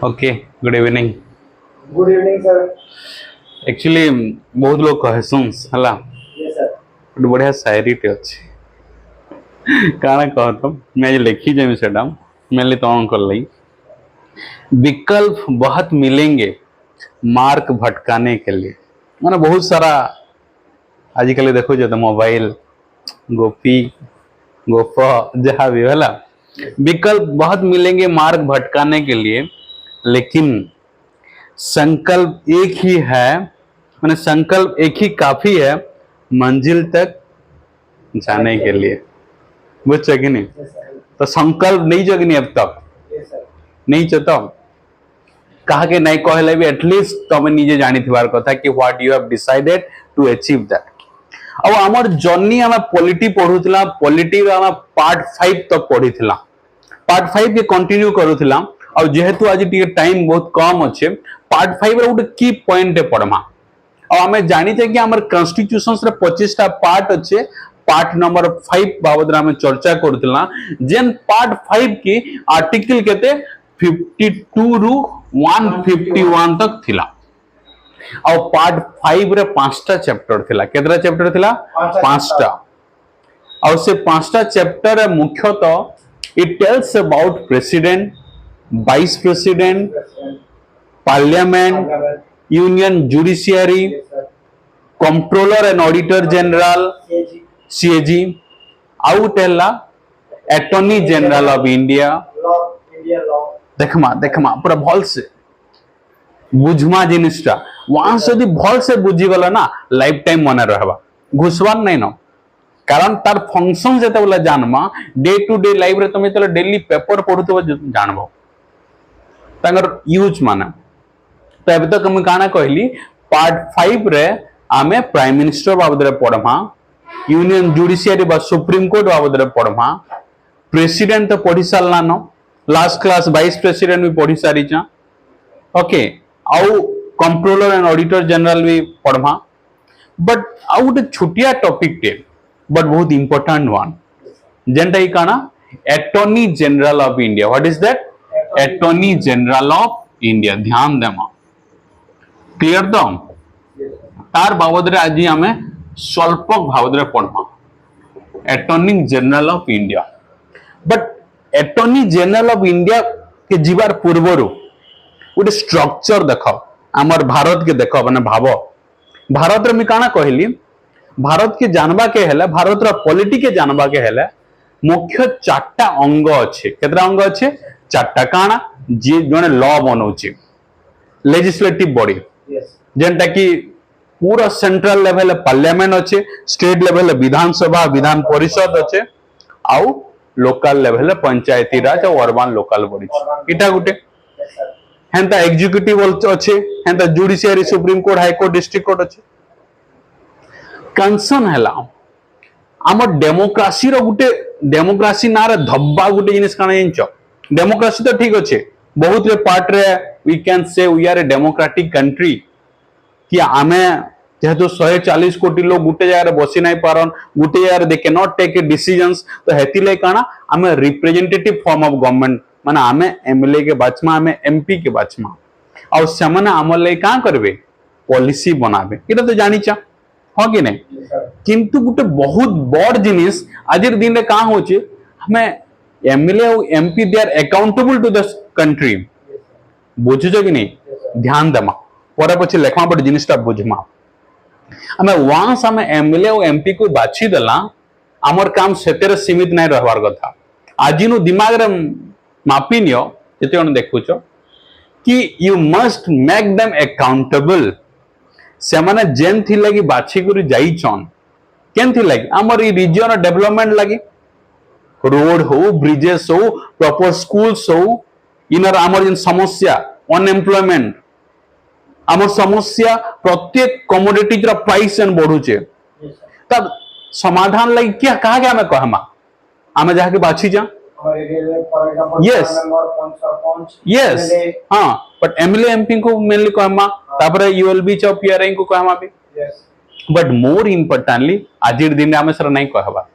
Okay good evening. Good evening sir. Actually बहुत लोग कहसुंस हला यस सर। गोटे बढ़िया शायरी टे अच्छे काଣା कहत मैं आज लिखी जेमी सेटा मेनली तौन कर लई विकल्प बहुत मिलेंगे मार्क भटकाने के लिए। माने बहुत सारा आजिकल देखो जो मोबाइल गोपी गोप जहाँ भी है विकल्प बहुत मिलेंगे मार्ग भटकाने के लिए, लेकिन संकल्प एक ही है। मैंने संकल्प एक ही काफी है मंजिल तक जाने के लिए। बुझ कि नहीं? Yes sir. तो संकल्प नहीं जो कि नहीं अब तक यस सर। नहीं चो तो कहा के नहीं कहले भी एटलिस्ट तुम निजे जानी थिबार कथा कि what you have decided to achieve that. अब हमर जर्नी हम पॉलिटी पढुतला, पॉलिटी हम पार्ट 5 तक पढितला, पार्ट 5 के कंटिन्यू करूतला। और जेहेतु आज टी टाइम बहुत कम अच्छे पार्ट 5 रे गोटे की पॉइंट पढ़मा। और हमें जानी थे कि हमारे कॉन्स्टिट्यूशन रे 25 टा पार्ट अच्छे, पार्ट नंबर 5 बाबद हमें चर्चा करथिला। जेन पार्ट 5 की आर्टिकल केते 52 रु 151 तक थिला। और पार्ट 5 रे 5टा चैप्टर थिला। केतरा चैप्टर थिला? 5टा। और से 5टा चैप्टर मुख्यतः it tells about president, vice president, parliament, union judiciary, controller and auditor general CAG, out है अटॉर्नी जनरल ऑफ इंडिया। देखमा देखमा पूरा भल से बुझमा जिनिसटा वहां से यदि भल से बुझी गला ना लाइफ टाइम मन रहबा, घुसवान नहीं न। कारण तार फंक्शन जेते बोला जानमा डे टू डे लाइफ रे तुम जेते डेली पेपर पढुथबो जानबो तांगर यूज माने। तो अब तक हम काना कहली पार्ट 5 रे आमे प्राइम मिनिस्टर बाबद रे पढमा, यूनियन जुडिशियरी बा सुप्रीम कोर्ट बाबद रे पढमा, प्रेसिडेंट तो पढी सारला न, लास्ट क्लास वाइस प्रेसिडेंट भी पढी सारी चा। ओके आउ कंट्रोलर एंड ऑडिटर जनरल भी पढमा। बट आउ गोटे छुटिया टॉपिक टे बट बहुत इंपोर्टेंट वन जेनटा काना attorney general of India. What is that? Attorney general of India. ध्यान देमा क्लियर तो तार बाबद रे आज आमे स्वल्प बाबद रे पढमा attorney general of India. But attorney general of India के जीवार पूर्वरु गोटे स्ट्रक्चर देखो आमर भारत के देखो माने भाव भारत रे मी काना कहली भारत के जानबा के हेले, भारत रा पॉलिटी के जानबा के हेले मुख्य 4टा अंग अच्छे। केतरा अंग अच्छे? 4टा। काना जे जने लॉ बनौछि लेजिस्लेटिव बॉडी जेनटा कि पूरा सेंट्रल लेवल पार्लियामेंट अच्छे, स्टेट लेवल विधानसभा विधान परिषद अच्छे, आउ लोकल लेवल पंचायती राज और अर्बन लोकल बॉडी इटा गुटे। हेंता एग्जीक्यूटिव अच्छे, हेंता judiciary supreme court high court district court अच्छे। कंसर्न हैला आम डेमोक्रेसी रो गुटे डेमोक्रेसी ना रे धब्बा गुटे जिनिस काना जिंचो। डेमोक्रेसी तो ठीक अच्छे बहुत रे पार्ट रे we can say we are a democratic country कि आमे जेहेतु 140 कोटी लोग गुटे जगह बसी नहीं पारन, गुटे जगह they can not take a decisions. तो हेती ले काना आमे रिप्रेजेंटेटिव फॉर्म ऑफ गवर्नमेंट माने आमे एमएलए के बाचमा, आमे एमपी के बाचमा और सेमने आमर ले का करबे पॉलिसी बनाबे। इटा तो जानी चा हो कि नहीं? किंतु गुटे बहुत बड़ जिनिस आजिर दिन रे का होचे हमें एमएलए और MP they are accountable to the country. बुझुजो कि नहीं? ध्यान देमा पर पछे लेखमा बड़ जिनिसटा बुझमा। हमें वांस हमें एमएलए और एमपी को बाछि देला हमर काम सेतेरे सीमित नहीं रहबार कथा। आजिनु दिमाग रे मापी नियो जते on देखुचो कि you must make them accountable. से माने जेन थी लगी बाछि करी जाई छन केन थी लगी हमर ई रीजन डेवलपमेंट लगी रोड हो, ब्रिजेस हो, प्रॉपर स्कूल्स हो, इनर हमर जिन समस्या अनएम्प्लॉयमेंट आम समस्या प्रत्येक कमोडिटीज रा प्राइस एंड बढ़ुचे तब समाधान लगी क्या कहा गया हमें कहमा आमे जाके बाछि जा। यस यस हाँ बट एमएलए एमपी को मेनली कहमा तापर यूएलबी च पीआरआई को कहमा भी। बट मोर इंपोर्टेंटली आजिर दिन आमे सर नहीं कहबा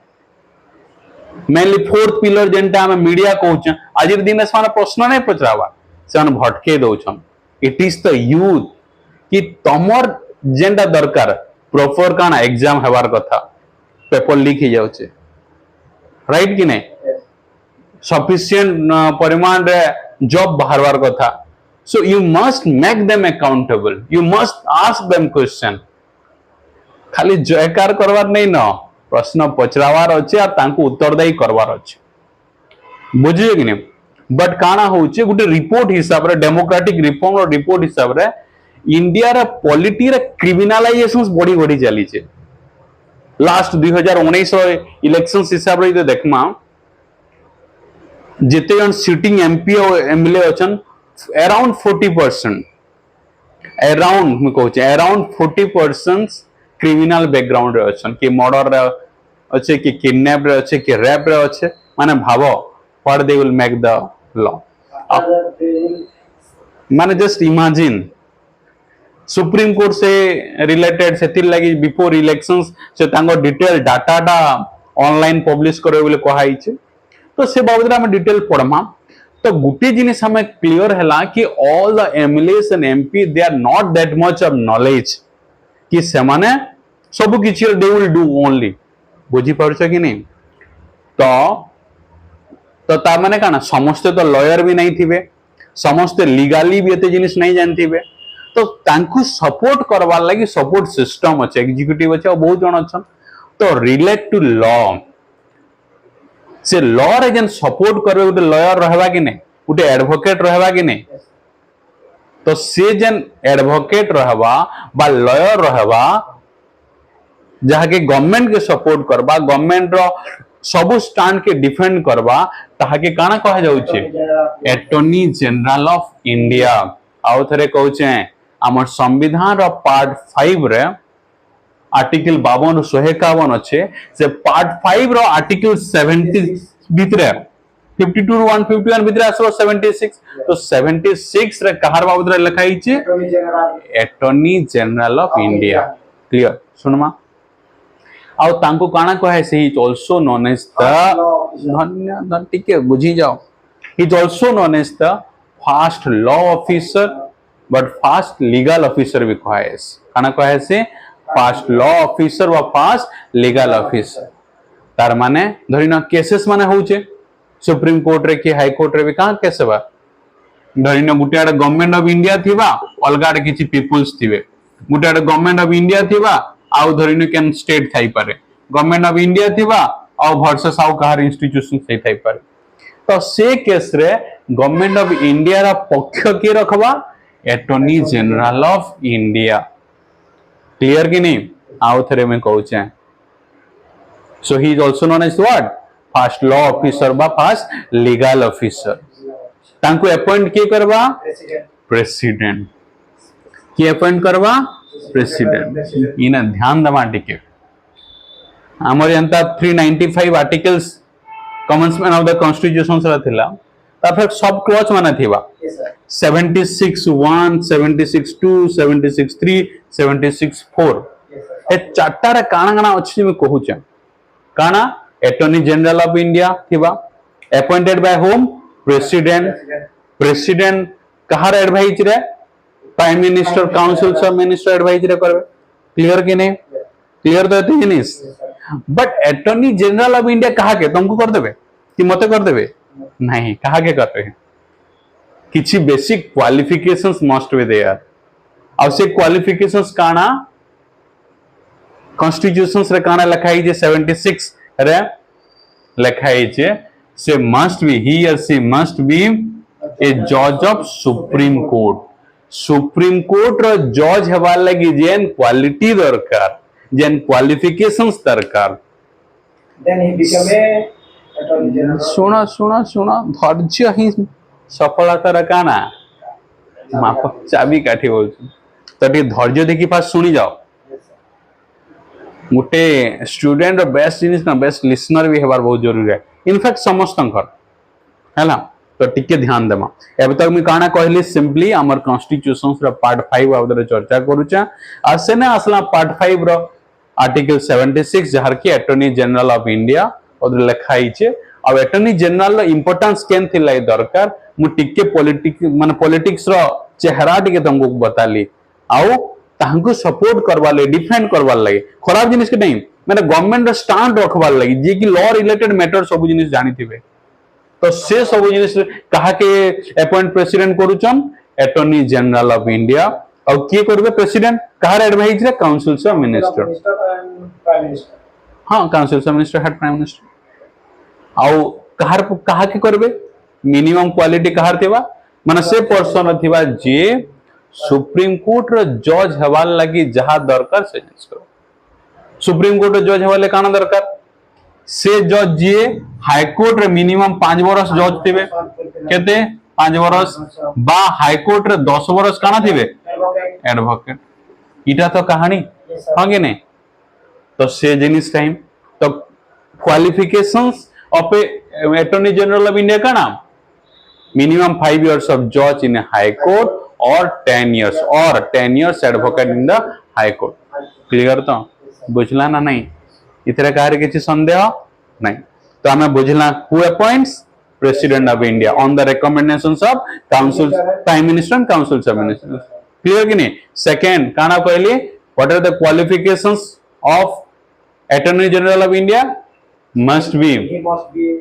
मेनली फोर्थ पिलर जेनटा आमे मीडिया कहउछ आजिर दिन से माने प्रश्न नहीं पचरावा से भटके दौन इट इज द यूथ कि तमर जेनटा दरकार प्रॉपर काना एग्जाम हेबार कथा पेपर लीक हो जाउचे राइट कि नहीं सफिशिएंट परिमाण रे जॉब बाहरवार कथा so you must make them accountable you must ask them question खाली जयकार करवार नहीं न प्रश्न पचरावार अच्छे और तांको उत्तरदायी करवार अच्छे बुझिए कि नहीं बट काना होचे गुटे रिपोर्ट हिसाब रे डेमोक्रेटिक रिफॉर्म रो रिपोर्ट हिसाब रे इंडिया रे पॉलिटी रे क्रिमिनलाइजेशंस बढ़ी बढ़ी चली छे लास्ट 2019 इलेक्शंस हिसाब रे देखमा जिते जन सिटिंग एमपी और एमएलए अछन अराउंड 40% अराउंड मैं कहूचे अराउंड 40% क्रिमिनल बैकग्राउंड रे अछन कि मर्डर रे अच्छे कि किडनैप रे अच्छे कि रेप रे अच्छे माने भावो what they will make the law माने जस्ट इमेजिन सुप्रीम कोर्ट से रिलेटेड से लगी बिफोर इलेक्शंस से तांको डिटेल डाटाटा ऑनलाइन पब्लिश करे बोले कहाई छे तो से बाबद में डिटेल पढ़मा तो गुटे जिनिस हमें क्लियर हैला कि all the MLAs and MP they are not that much of knowledge कि से माने सब किछि दे विल डू ओनली बुझी पारछ कि नहीं तो ता माने काना समस्त तो लॉयर भी नहीं थिबे समस्त लीगली भी एते जिनिस नहीं जानथिबे तो तांकु सपोर्ट करवार लागि सपोर्ट सिस्टम अछि एग्जीक्यूटिव अछि और बहुत जण अछन तो रिलेट टू लॉ से लॉ रे जन सपोर्ट करबे गुटे लॉयर रहबा कि नहीं गुटे एडवोकेट रहबा कि नहीं तो से जन एडवोकेट रहबा बा लॉयर रहबा जहा के गवर्नमेंट के सपोर्ट करबा गवर्नमेंट रो सब स्टैंड के डिफेंड करबा ताहा के काना कहा जाउचे अटॉर्नी जनरल ऑफ इंडिया आउ थरे कहउचे हमर संविधान रो पार्ट 5 रे आर्टिकल 52 151 अच्छे से पार्ट 5 रो आर्टिकल 70 भितरे 52 टू 151 भितरे आसो 76 तो 76 रे कहार बाबद रे लिखाई छे attorney general of India clear सुनमा आउ तांको काना कहे से he also known as the धन्य टिके बुझी जाओ he is also known as the first law officer but first legal officer भी कहे काना कहे से फास्ट लॉ ऑफिसर व फास्ट लीगल ऑफिसर तार माने धरिना केसेस माने होचे सुप्रीम कोर्ट रे कि हाई कोर्ट रे भी कहां केस बा धरिना गुटे आडे गवर्नमेंट ऑफ इंडिया थिबा अलगा आडे किछि peoples थिबे Gute Ade government of India थिबा आउ धरिना केन स्टेट थाई पारे गवर्नमेंट ऑफ इंडिया थिबा आउ वर्सेस आउ कहार इंस्टीट्यूशन से थाई पारे तो से केस रे गवर्नमेंट ऑफ इंडिया रा पक्ष के रखबा attorney general of India clear कि नहीं आउ थरे में कहूचे so he is also known as what first law officer बा फास्ट लीगल ऑफिसर तांको अपॉइंट के करबा प्रेसिडेंट के अपॉइंट करबा प्रेसिडेंट इना ध्यान दमा टिके हमर यंता 395 articles commencement of the constitution रा थिला ताफे सब क्लॉज माने थिबा 76(1), 76(2), 76(3), 76(4) ए चारटा रे काना काना अछि में कहूछ काना अटॉर्नी जनरल ऑफ इंडिया थिबा appointed by home president president Kahar advise रे प्राइम मिनिस्टर काउंसिल सब मिनिस्टर एडवाइज रे करबे क्लियर कि नहीं क्लियर तो एते जिनिस but attorney general of India कहा के तुमको कर देबे कि मते कर देबे नहीं कहा के करते हैं किछि basic qualifications must be there और से क्वालिफिकेशंस काना कॉन्स्टिट्यूशंस रे काना लिखाई जे 76 रे लिखाई जे से मस्ट बी ही और सी मस्ट बी ए जज ऑफ सुप्रीम कोर्ट रो जज हेबा लागि जेन क्वालिटी दरकार जेन क्वालिफिकेशंस दरकार then he became a attorney general सुना सुना सुना धैर्य ही सफलता रकाना माप चाबी काठी बोल तो टी धैर्य देखि पास सुनी जाओ गोटे स्टूडेंट रो बेस्ट जिनिस ना बेस्ट लिसनर भी हेबार बहुत जरूरी है इनफैक्ट समस्त घर हैला तो टिके ध्यान देमा एबे तक मी काना कहली सिंपली हमर कॉन्स्टिट्यूशंस रो पार्ट 5 आउदरे चर्चा करूचा आ सेने असला पार्ट 5 रो आर्टिकल 76 जहार की अटॉर्नी जनरल ऑफ इंडिया और लिखाई छे और अटॉर्नी जनरल रो इंपोर्टेंस केन थिला दरकार मु टिके पॉलिटिक्स रो चेहरा टिके तुमको बताली आउ तांको सपोर्ट करवा ले डिफेंड करवा लगे खराब जिनिस के नहीं माने गवर्नमेंट रो स्टैंड रखवा लगे जे कि लॉ रिलेटेड मैटर सब जिनिस जानी थिबे तो से सब जिनिस कहा के अपॉइंट प्रेसिडेंट करूचन अटॉर्नी जनरल ऑफ इंडिया और किए करबे प्रेसिडेंट कहार एडवाइस रे council of minister prime minister हाँ council of minister head prime minister आउ कहार कहा के करबे मिनिमम क्वालिटी कहार थिबा माने से पर्सन थिबा जे सुप्रीम कोर्ट रो जज हवाल लगी जहा दरकार से जिनिस करो सुप्रीम कोर्ट रो जज हवाले काना दरकार से जज जे हाई कोर्ट रे मिनिमम 5 बरस जज थिबे केते 5 बरस बा हाई कोर्ट रे 10 बरस काना थिबे एडवोकेट इटा तो कहानी हां कि नहीं तो से जिनिस टाइम तो qualifications of A attorney general of India का नाम minimum 5 years of judge in a high court or 10 years advocate in the high court clear तो बुझला ना नहीं इतरे कार्य किसी संदेह नहीं तो हमें बुझला who appoints president of India on the recommendations of council prime minister and council of ministers clear कि नहीं second काना कहली what are the qualifications of attorney general of India must be he must be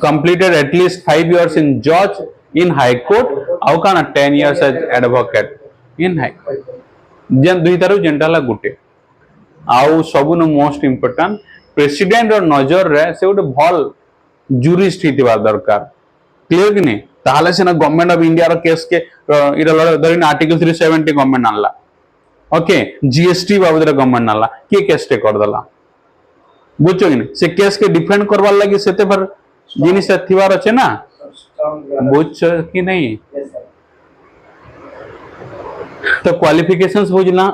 completed at least 5 years in judge in high court au kana 10 years as advocate in high court जेन दुई तारु जेंटाला गुटे आउ सबु न most important president और नजर रे से गोटे भल जूरिस्ट हितिबा दरकार क्लियर कि नहीं ताहले से ना गवर्नमेंट ऑफ इंडिया रो केस के इरा धरिन आर्टिकल 370 गवर्नमेंट आनला ओके जीएसटी बाबद रे गवर्नमेंट आनला के केस टे कर दला बुझो कि नहीं से केस के डिफेंड करवा लगी सेते पर जिनिस थिवार अछि ना बुझ कि नहीं तो क्वालिफिकेशंस बुझला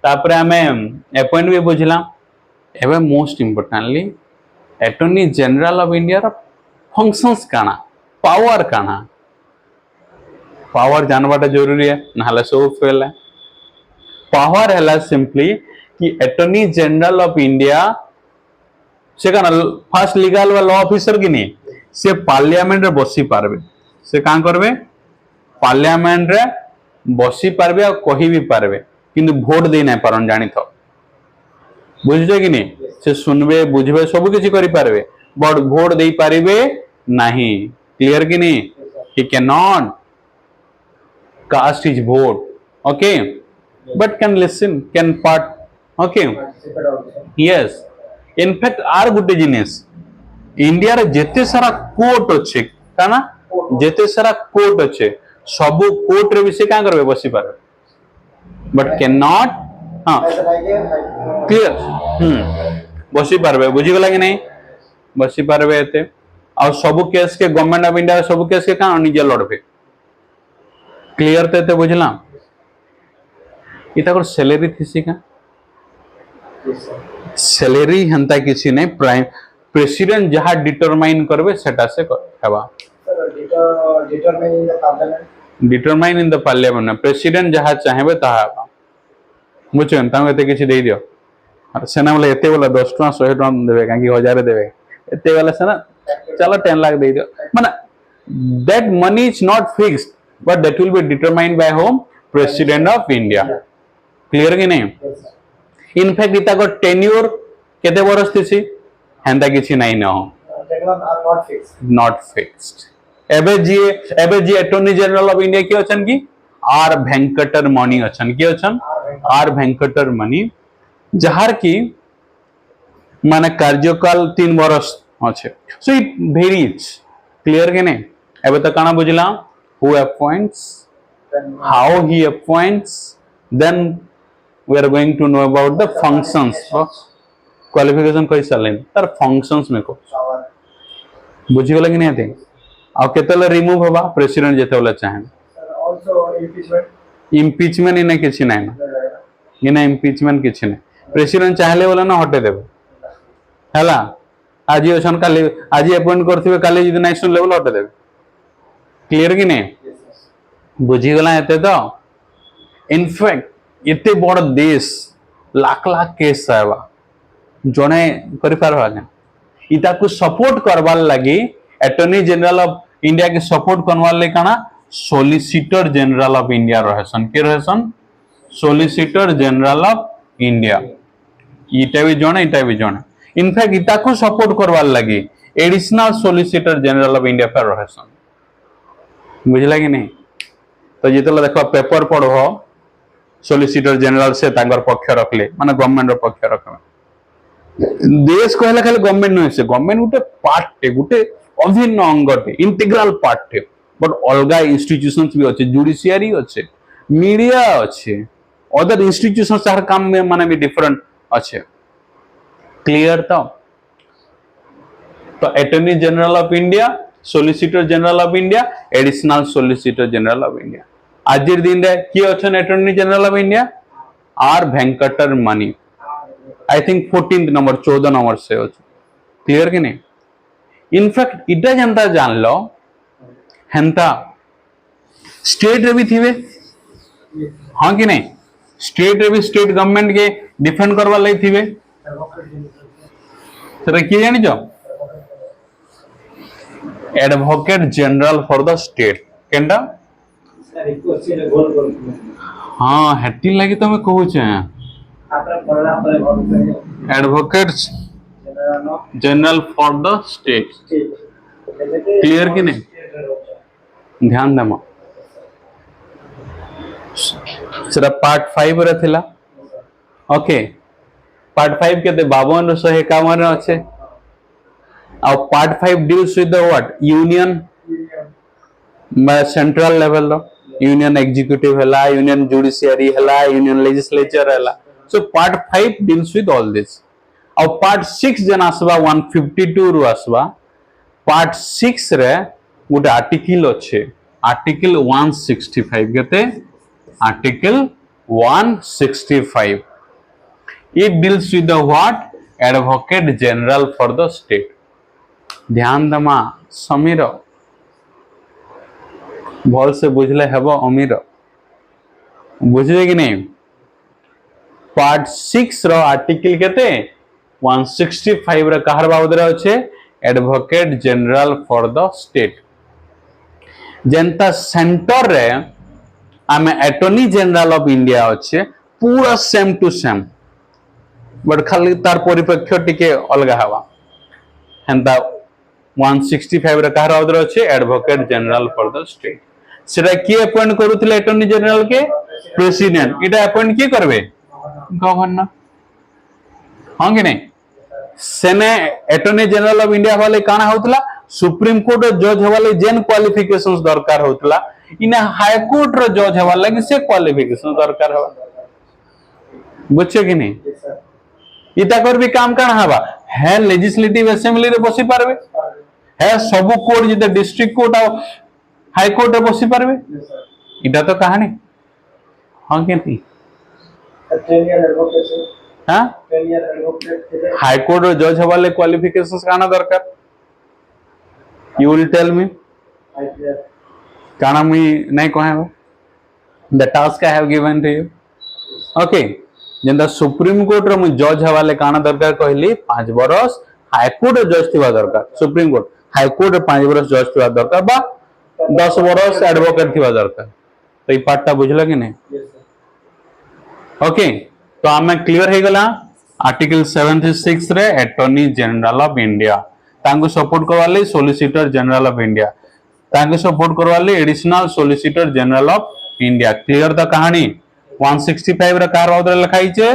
तापर हमें अपॉइंट भी बुझला एबे most importantly attorney general of India रो फंक्शंस काना पावर जानवाटा जरूरी है नहले सब फेल है पावर हैला सिंपली कि अटॉर्नी जनरल ऑफ इंडिया से काना फर्स्ट लीगल वा लॉ ऑफिसर कि नहीं से पार्लियामेंट रे बसी पारबे से कान करबे पार्लियामेंट रे बसी पारबे और कहि भी पारबे किंतु वोट दे नै पारन जानि थो बुझजे कि नहीं से सुनबे बुझबे सब किछि करि पारबे बट वोट दे पारिबे नहीं क्लियर कि नहीं he can not cast his vote okay but can listen can part okay yes in fact आर गुटे जिनिस इंडिया रे जेते सारा कोर्ट अच्छे काना जेते सारा कोर्ट अच्छे सब कोर्ट रे भी से का करबे बसी पारे बट कैन नॉट हां क्लियर बसी पारबे बुझी गला कि नहीं बसी पारबे एते और सब केस के गवर्नमेंट ऑफ इंडिया सब केस के का निजे लड़बे क्लियर ते बुझला इता कर सैलरी थिसी का सैलरी हंता किसी नहीं प्राइम प्रेसिडेंट जहां डिटरमाइन करबे सेटा से हेबा determine in the parliament president जहां चाहेबे ताहा मुचन तामे एते किछि देई दियो सेना वाला एते वाला 10 टका 100 टका देबे काकी 1000 देबे एते वाला सेना चलो 10 लाख दे दियो माने that money is not fixed but that will be determined by home president of India clear कि नहीं इनफैक्ट इता को टेन्योर केते बरस थिसी हेंदा किछि नाही न नॉट फिक्स्ड एबे जी अटॉर्नी जनरल ऑफ इंडिया के अछन की आर वेंकटर मणि अछन के अछन आर वेंकटर मणि जहार की माने कार्यकाल 3 बरस अच्छे सो इट वेरीज क्लियर के नहीं एबे त काना बुझला who appoints how he appoints then we are going to know about the functions of qualification कहि सलेन तार functions में को बुझी गला कि नहीं आते आ केतले रिमूव होबा प्रेसिडेंट जेते वाला चाहे also impeachment इने किछि नै इने impeachment किछि नै प्रेसिडेंट चाहले वाला ना हटे देबे हला आज ओसन काली आज अपॉइंट करथिबे काली यदि नेशनल लेवल हटे देबे क्लियर कि नहीं बुझी गला एते तो इनफैक्ट इतने बड़ देश लाख लाख केस आवा जने करि पारबा इता को सपोर्ट करबार लागि अटॉर्नी जनरल ऑफ इंडिया के सपोर्ट करवार ले काना सोलिसिटर जनरल ऑफ इंडिया रहसन के रहसन सोलिसिटर जनरल ऑफ इंडिया इटा भी जणे इनफैक्ट इटा को सपोर्ट करवार लगी additional solicitor general of India पर रहसन बुझला कि नहीं तो जितला देखो पेपर पढ़ो सोलिसिटर जनरल से तांगर पक्ष रखले माने गवर्नमेंट रो पक्ष रखले देश कहला खाली गवर्नमेंट नहीं से गवर्नमेंट गुटे पार्ट टे गुटे अभिन्न अंग टे इंटीग्रल पार्ट टे बट अलगा इंस्टीट्यूशंस भी अच्छे जुडिशियरी अच्छे मीडिया अच्छे अदर इंस्टीट्यूशंस तार काम में माने भी डिफरेंट अच्छे क्लियर तो attorney general of India solicitor general of India additional solicitor general of India आज दिन रे की अछन attorney general of India R Venkataramani I think 14th नंबर 14 नंबर से अच्छे क्लियर कि नहीं इनफैक्ट इटा जनता जान लो हेंता स्टेट रे भी थिवे हां कि नहीं स्टेट रे भी स्टेट गवर्नमेंट के डिफेंड करवा लई थिवे सेटा की जानि जो advocate general for the state Kenda हां हेटी लागि तो मैं कहू छे advocate general for the state clear कि नहीं ध्यान देम सेटा पार्ट 5 रे थिला ओके पार्ट 5 के 52 151 अच्छे आ part 5 deals with the what union central level union executive हला यूनियन जुडिशियरी हला यूनियन लेजिस्लेचर हला so part 5 deals with all this आ पार्ट 6 जन आसबा 152 रु आसबा पार्ट 6 रे गोटे आर्टिकल अच्छे आर्टिकल 165 केते article 165 it deals with the what advocate general for the state ध्यान दमा समीर भल से बुझले हेबो अमीर बुझले कि नहीं पार्ट 6 रो आर्टिकल केते 165 रे कहर बाबद रे अछि advocate general for the state Janata centre रे आमे अटॉर्नी जनरल ऑफ इंडिया अच्छे पूरा सेम टू सेम बट खाली तार परिप्रेक्ष्य टिके अलगा हवा हेंता 165 रे कहर बाबद रे अछि advocate general for the state सेटा की अपॉइंट करूथिले अटॉर्नी जनरल के प्रेसिडेंट इटा अपॉइंट की करबे गवर्नर हां कि नहीं सेने अटॉर्नी जनरल ऑफ इंडिया वाले काना होतला सुप्रीम कोर्ट जज हवाले जेन क्वालिफिकेशंस दरकार होतला इना हाई कोर्ट रो जज हवा लगे से क्वालिफिकेशन दरकार हवा बुझे कि नहीं इता कर भी काम काना हवा है लेजिस्लेटिव असेंबली रे बसी पारबे है सब कोर्ट जिते डिस्ट्रिक्ट कोर्ट आ हाई कोर्ट रे बसी पारबे इटा तो कहानी हां कि नहीं हां हाई कोर्ट रो जज हवाले क्वालिफिकेशंस काना दरकार यू विल टेल मी काना मुई नहीं कहे the task I have given to you okay जेंदा सुप्रीम कोर्ट रो मुई जज हवाले काना दरकार कहली 5 बरस हाई कोर्ट रो जज थिबा दरकार सुप्रीम कोर्ट हाई कोर्ट रो 5 बरस जज थिबा दरकार बा 10 बरस एडवोकेट थिबा दरकार तो ई पार्टटा बुझला कि नहीं ओके तो आमे क्लियर हे गला आर्टिकल 76 रे अटॉर्नी जनरल ऑफ इंडिया तांको सपोर्ट करवाले सोलिसिटर जनरल ऑफ इंडिया तांको सपोर्ट करवाले additional solicitor general of India clear द कहानी 165 रे कार बाबद लिखाई छे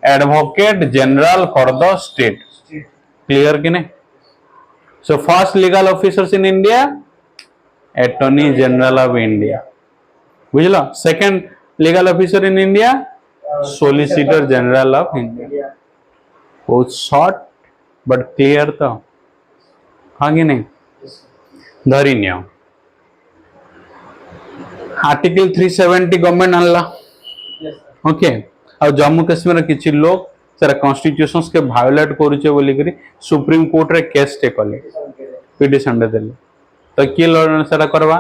advocate general for the state clear कि नहीं so first legal officers in India attorney general of India बुझलो second legal officer in India solicitor general of India बहुत शॉर्ट बट क्लियर तो हाँ कि नहीं धरी नियो आर्टिकल 370 गवर्नमेंट आनला ओके और जम्मू कश्मीर किछि लोग सारा कॉन्स्टिट्यूशंस के वायोलेट करूचे बोली करी सुप्रीम कोर्ट रे केस टे कले पिटिशन दे देले तो की लड़न सारा करवा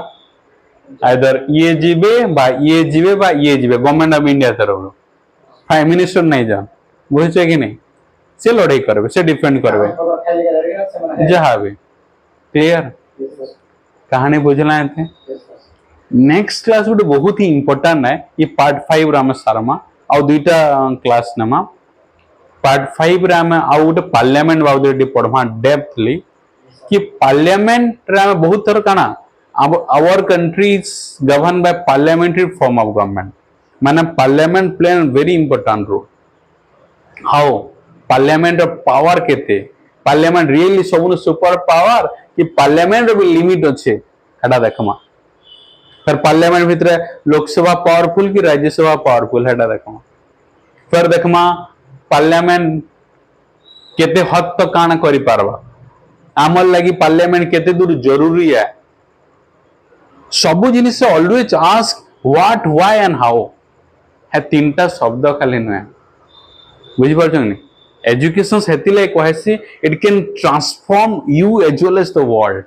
आइदर ये जीबे बा गवर्नमेंट ऑफ इंडिया तरफ प्राइम मिनिस्टर नहीं जा बुझे कि नहीं से लड़ाई करबे से डिफेंड करबे जहां भी क्लियर कहानी बुझला एते Yes, sir. नेक्स्ट क्लास गोटे बहुत ही इंपोर्टेंट है ये पार्ट 5 रे हम सारमा आ दुईटा क्लास नमा पार्ट 5 रे हम आ गोटे पार्लियामेंट बाबद पढ़वा डेप्थली कि पार्लियामेंट रे हम बहुत थर काना our country is govern by parliamentary form of government माने parliament play very important role how parliament of power केते पार्लियामेंट रियली सबनु सुपर पावर कि पार्लियामेंट भी लिमिट अच्छे एटा देखमा फिर पार्लियामेंट भितर लोकसभा पावरफुल कि राज्यसभा पावरफुल एटा देखमा फिर देखमा पार्लियामेंट केते हद तक काना करि पारबा आमर लगी पार्लियामेंट केते दूर जरूरी है सब जिनिस always ask what why and how है तीनटा शब्द खाली नुहे बुझी पारछनी एजुकेशन सेति ले कहसी it can transform you as well as the world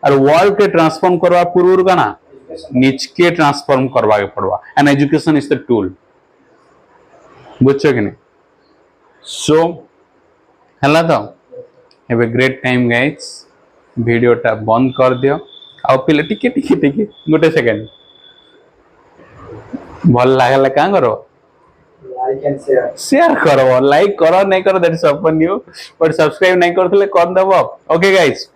और वर्ल्ड के ट्रांसफॉर्म करवा पूर्व काना Education. निज के ट्रांसफॉर्म करवा के पड़वा and education is the tool बुझछ कि नहीं सो हला to have a great time guys वीडियोटा बंद कर दियो आ पिले टिके टिके टिके गोटे सेकंड भल लागला का करो Like and share. शेयर करो लाइक करो नहीं करो that is upon you but subscribe नहीं करथले कर दबो ओके गाइस